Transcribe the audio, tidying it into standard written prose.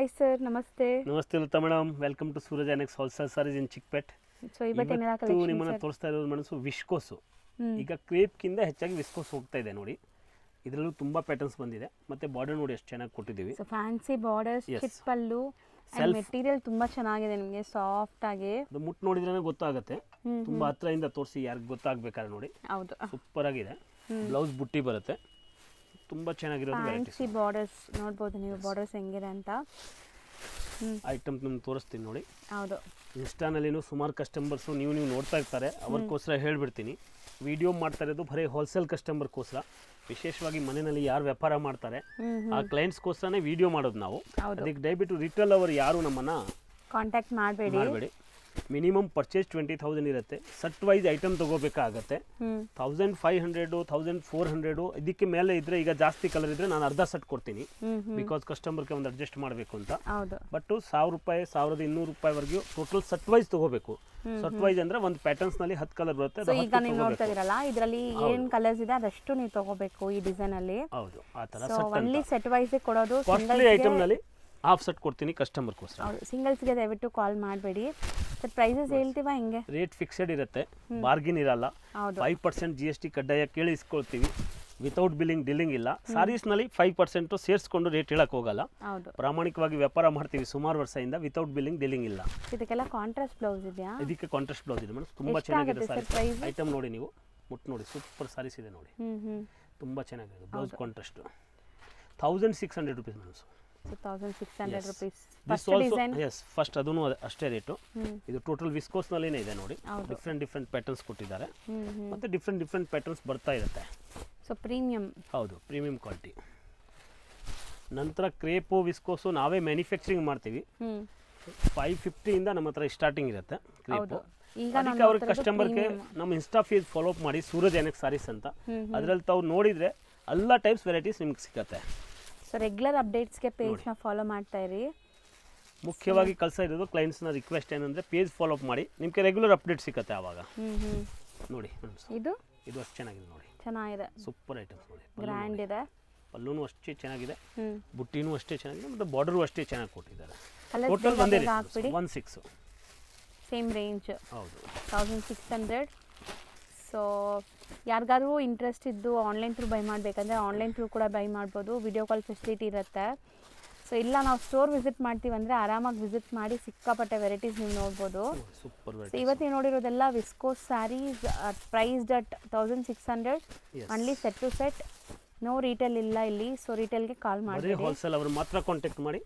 Hi sir, ನಮಸ್ತೆ. ನಮಸ್ತೆ Latha madam, welcome to Suraj annex wholesale saris in Chickpet. So ಇವತ್ತು ನಿಮ್ಮನ್ನ ತೋರಿಸ್ತಾ ಇರೋದು ಮನಸ್ಸು ವಿಸ್ಕೋಸು. ಈಗ ಕ್ರೇಪ್ಕಿಂತ ಹೆಚ್ಚಾಗಿ ವಿಸ್ಕೋಸ್ ಹೋಗ್ತಾ ಇದೆ ನೋಡಿ. ಇದರಲ್ಲೂ ತುಂಬಾ ಪ್ಯಾಟರ್ನ್ಸ್ ಬಂದಿದೆ, ಮತ್ತೆ ಬಾರ್ಡರ್ ನೋಡಿ ಎಷ್ಟು ಚೆನ್ನಾಗಿ ಕೊಟ್ಟಿದ್ದೀವಿ. So fancy borders, chit pallu, and material ತುಂಬಾ ಚೆನ್ನಾಗಿದೆ, ನಿಮಗೆ ಸಾಫ್ಟ್ ಆಗಿ. ಅದು ಮುಟ್ಟು ನೋಡಿದ್ರೆ ಗೊತ್ತಾಗುತ್ತೆ. ತುಂಬಾ ಹತ್ರದಿಂದ ತೋರಿಸಿ ಯಾರಿಗೆ ಗೊತ್ತಾಗಬೇಕಾದ್ರೆ ನೋಡಿ. ಹೌದು, ಸೂಪರ್ ಆಗಿದೆ. ಬ್ಲೌಸ್ ಬುಟ್ಟಿ ಬರುತ್ತೆ, ತುಂಬಾ ಚೆನ್ನಾಗಿರೋದು. ಫ್ಯಾನ್ಸಿ ಬಾರ್ಡರ್ಸ್ ನೋಡ್ಬೋದು ನೀವು, ಬಾರ್ಡರ್ಸ್ ಹೆಂಗಿದೆ ಅಂತ. ಐಟಮ್ ನಿಮ್ಗೆ ತೋರಿಸ್ತೀನಿ ನೋಡಿ. ಹೌದು, ಇನ್ಸ್ಟಾನಲ್ಲಿನೂ ಸುಮಾರು ಕಸ್ಟಮರ್ಸು ನೀವು ನೋಡ್ತಾ ಇರ್ತಾರೆ, ಅವ್ರಿಗೋಸ್ಕರ ಹೇಳ್ಬಿಡ್ತೀನಿ. ವಿಡಿಯೋ ಮಾಡ್ತಾ ಇರೋದು ಬರೀ ಹೋಲ್ಸೇಲ್ ಕಸ್ಟಮರ್ಗೋಸ್ಕರ, ವಿಶೇಷವಾಗಿ ಮನೆಯಲ್ಲಿ ಯಾರು ವ್ಯಾಪಾರ ಮಾಡ್ತಾರೆ ಆ ಕ್ಲೈಂಟ್ಸ್ಗೋಸ್ಕರನೇ ವಿಡಿಯೋ ಮಾಡೋದು ನಾವು. ಅದಕ್ಕೆ ದಯವಿಟ್ಟು ರಿಟೇಲ್ ಅವರು ಯಾರು ನಮ್ಮನ್ನು ಕಾಂಟ್ಯಾಕ್ಟ್ ಮಾಡಬೇಡಿ. ಮಿನಿಮಮ್ ಪರ್ಚೇಸ್ 20,000 ಇರುತ್ತೆ. ಸಟ್ ವೈಸ್ ಐಟಮ್ ತಗೋಬೇಕಾಗತ್ತೆ. 1,500 1,400 ಇದಕ್ಕೆ ಮೇಲೆ ಇದ್ರೆ, ಈಗ ಜಾಸ್ತಿ ಕಲರ್ ಇದ್ರೆ ನಾನು ಅರ್ಧ ಸೆಟ್ ಕೊಡ್ತೀನಿ, ಬಿಕಾಸ್ ಕಸ್ಟಮರ್ಗೆ ಒಂದು ಅಡ್ಜಸ್ಟ್ ಮಾಡಬೇಕು ಅಂತ. ಬಟ್ 1,000 ರೂಪಾಯಿ 1,200 ರೂಪಾಯಿವರೆಗೂ ಟೋಟಲ್ ಸಟ್ ವೈಸ್ ತಗೋಬೇಕು. ಸಟ್ ವೈಸ್ ಅಂದ್ರೆ ಒಂದು ಪ್ಯಾಟರ್ನ್ಸ್ ನಲ್ಲಿ 10 ಕಲರ್ ಬರುತ್ತೆ. ಈಗ ನೀವು ನೋಡ್ತಾ ಇದ್ದೀರಲ್ಲ, ಇದರಲ್ಲಿ ಏನ್ ಕಲರ್ಸ್ ಇದೆ ಅದಷ್ಟು ನೀವು ತಗೋಬೇಕು ಈ ಡಿಸೈನ್ ಅಲ್ಲಿ. ಹೌದು, ಆ ತರ ಓನ್ಲಿ ಸೆಟ್ ವೈಸ್ ಕೊಡೋದು. ಕಾಸ್ಟ್ಲಿ ಐಟಮ್ ನಲ್ಲಿ ಹಾಫ್ ಸೆಟ್ ಕೊಡ್ತೀನಿ ಕಸ್ಟಮರ್ಗೋಸ್ಕರ. ಸಿಂಗಲ್ಸ್ಗೆ ದಯವಿಟ್ಟು ಕಾಲ್ ಮಾಡಬೇಡಿ ಸರ್. ಪ್ರೈಸಸ್ ಹೇಳ್ತೀವಾ ಹೆಂಗೆ? ರೇಟ್ ಫಿಕ್ಸೆಡ್ ಇರುತ್ತೆ, ಬಾರ್ಗಿನ್ ಇರಲ್ಲ. 5% GST ಕಡ್ಡಾಯ ಕೇಳಿ ಇಸ್ಕೊಳ್ತೀವಿ. ವಿತೌಟ್ ಬಿಲ್ಲಿಂಗ್ ಡಿಲ್ಲಿಂಗ್ ಇಲ್ಲ. ಸಾರೀಸ್ನಲ್ಲಿ 5% ಸೇರಿಸ್ಕೊಂಡು ರೇಟ್ ಹೇಳಕ್ ಹೋಗಲ್ಲ. ಪ್ರಾಮಾಣಿಕವಾಗಿ ವ್ಯಾಪಾರ ಮಾಡ್ತೀವಿ ಸುಮಾರು ವರ್ಷದಿಂದ. ವಿತೌಟ್ ಬಿಲ್ಲಿಂಗ್ ಡಿಲ್ಲಿಂಗ್ ಇಲ್ಲ. ಇದಕ್ಕೆಲ್ಲ ಕಾಂಟ್ರಾಸ್ಟ್ ಬ್ಲೌಸ್ ಇದೆಯಾ? ಇದಕ್ಕೆ ಕಾಂಟ್ರಾಸ್ಟ್ ಬ್ಲೌಸ್ ಇದೆ ಮೇಡಮ್. ತುಂಬಾ ಚೆನ್ನಾಗಿದೆ ಸಾರೀಸ್. ಐಟಮ್ ನೋಡಿ ನೀವು, ಮುಟ್ಟು ನೋಡಿ, ಸೂಪರ್ ಸಾರೀಸ್ ಇದೆ ನೋಡಿ. ತುಂಬಾ ಚೆನ್ನಾಗಿದೆ. Blouse contrast 1,600 rupees madam. 1,600 rupees first. ಅದೂ ಅಷ್ಟೇ ರೇಟು. ಇದು ಟೋಟಲ್ ವಿಸ್ಕೋಸ್ ನಲ್ಲಿನೇ ಇದೆ ನೋಡಿ. ಡಿಫ್ರೆಂಟ್ ಪ್ಯಾಟರ್ನ್ಸ್ ಕೊಟ್ಟಿದ್ದಾರೆ, ಮತ್ತೆ ಡಿಫ್ರೆಂಟ್ ಪ್ಯಾಟರ್ನ್ಸ್ ಬರ್ತಾ ಇರುತ್ತೆ. So premium. ಹೌದು, ಪ್ರೀಮಿಯಂ ಕ್ವಾಲಿಟಿ. ನಂತರ ಕ್ರೇಪು ವಿಸ್ಕೋಸು ನಾವೇ ಮ್ಯಾನುಫ್ಯಾಕ್ಚರಿಂಗ್ ಮಾಡ್ತೀವಿ. 550 ಇಂದ ನಮ್ಮ ಹತ್ರ ಸ್ಟಾರ್ಟಿಂಗ್ ಇರುತ್ತೆ ಕ್ರೇಪು. ಅದಕ್ಕೆ ಅವ್ರ ಕಸ್ಟಮರ್ಗೆ ನಮ್ಮ ಇನ್ಸ್ಟಾ ಫೇಸ್ ಫಾಲೋ ಅಪ್ ಮಾಡಿ, ಸೂರಜ್ ಆನೆಕ್ಸ್ ಸಾರೀಸ್ ಅಂತ. ಅದರಲ್ಲಿ ತಾವು ನೋಡಿದ್ರೆ ಎಲ್ಲ ಟೈಪ್ಸ್ ವೆರೈಟೀಸ್ ನಿಮ್ಗೆ ಸಿಗುತ್ತೆ. ಸೊ ರೆಗ್ಯುಲರ್ ಅಪ್ಡೇಟ್ಸ್ಗೆ ಪೇಜ್ನ ಫಾಲೋ ಮಾಡ್ತಾ ಇರಿ. ಮುಖ್ಯವಾಗಿ ಕಳ್ಸಾ ಇರೋದು ಕ್ಲೈಂಟ್ಸ್ನ ರಿಕ್ವೆಸ್ಟ್ ಏನಂದರೆ ಪೇಜ್ ಫಾಲೋ ಅಪ್ ಮಾಡಿ, ನಿಮಗೆ ರೆಗ್ಯುಲರ್ ಅಪ್ಡೇಟ್ ಸಿಗುತ್ತೆ ಆವಾಗ. ನೋಡಿ ಇದು ಅಷ್ಟು ಚೆನ್ನಾಗಿದೆ ನೋಡಿ. ಚೆನ್ನಾಗಿದೆ, ಸೂಪರ್ ಐಟಮ್ಸ್ ನೋಡಿ. ಗ್ರ್ಯಾಂಡ್ ಇದೆ. ಪಲ್ಲೂನು ಅಷ್ಟೇ ಚೆನ್ನಾಗಿದೆ, ಬುಟ್ಟಿನೂ ಅಷ್ಟೇ ಚೆನ್ನಾಗಿದೆ, ಮತ್ತು ಬಾರ್ಡರು ಅಷ್ಟೇ ಚೆನ್ನಾಗಿ ಕೊಟ್ಟಿದ್ದಾರೆ. ಟೋಟಲ್ ಒಂದೇ 1,600 ಸೇಮ್ ರೇಂಜ್. ಹೌದು, 1,600. ಸೊ ಯಾರಿಗಾದ್ರೂ ಇಂಟ್ರೆಸ್ಟ್ ಇದ್ದು ಆನ್ಲೈನ್ ಥ್ರೂ ಬೈ ಮಾಡಬೇಕಂದ್ರೆ ಆನ್ಲೈನ್ ಥ್ರೂ ಕೂಡ ಬೈ ಮಾಡ್ಬೋದು. ವಿಡಿಯೋ ಕಾಲ್ ಫೆಸಿಲಿಟಿ ಇರುತ್ತೆ. ಸೊ ಇಲ್ಲ ನಾವು ಸ್ಟೋರ್ ವಿಸಿಟ್ ಮಾಡ್ತೀವಿ ಅಂದರೆ ಆರಾಮಾಗಿ ವಿಸಿಟ್ ಮಾಡಿ ಸಿಕ್ಕಾಪಟ್ಟೆ ವೆರೈಟೀಸ್ ನೀವು ನೋಡ್ಬೋದು. ಸೊ ಇವತ್ತು ನೀವು ನೋಡಿರೋದೆಲ್ಲ viscose saris, priced at 1,600 only set to set. No retail ಇಲ್ಲ ಇಲ್ಲಿ. ಸೊ ರೀಟೇಲ್ಗೆ ಕಾಲ್ ಮಾಡಿ, ಹೋಲ್ಸೇಲ್ ಅವರು ಮಾತ್ರ ಕಾಂಟ್ಯಾಕ್ಟ್ ಮಾಡಿ.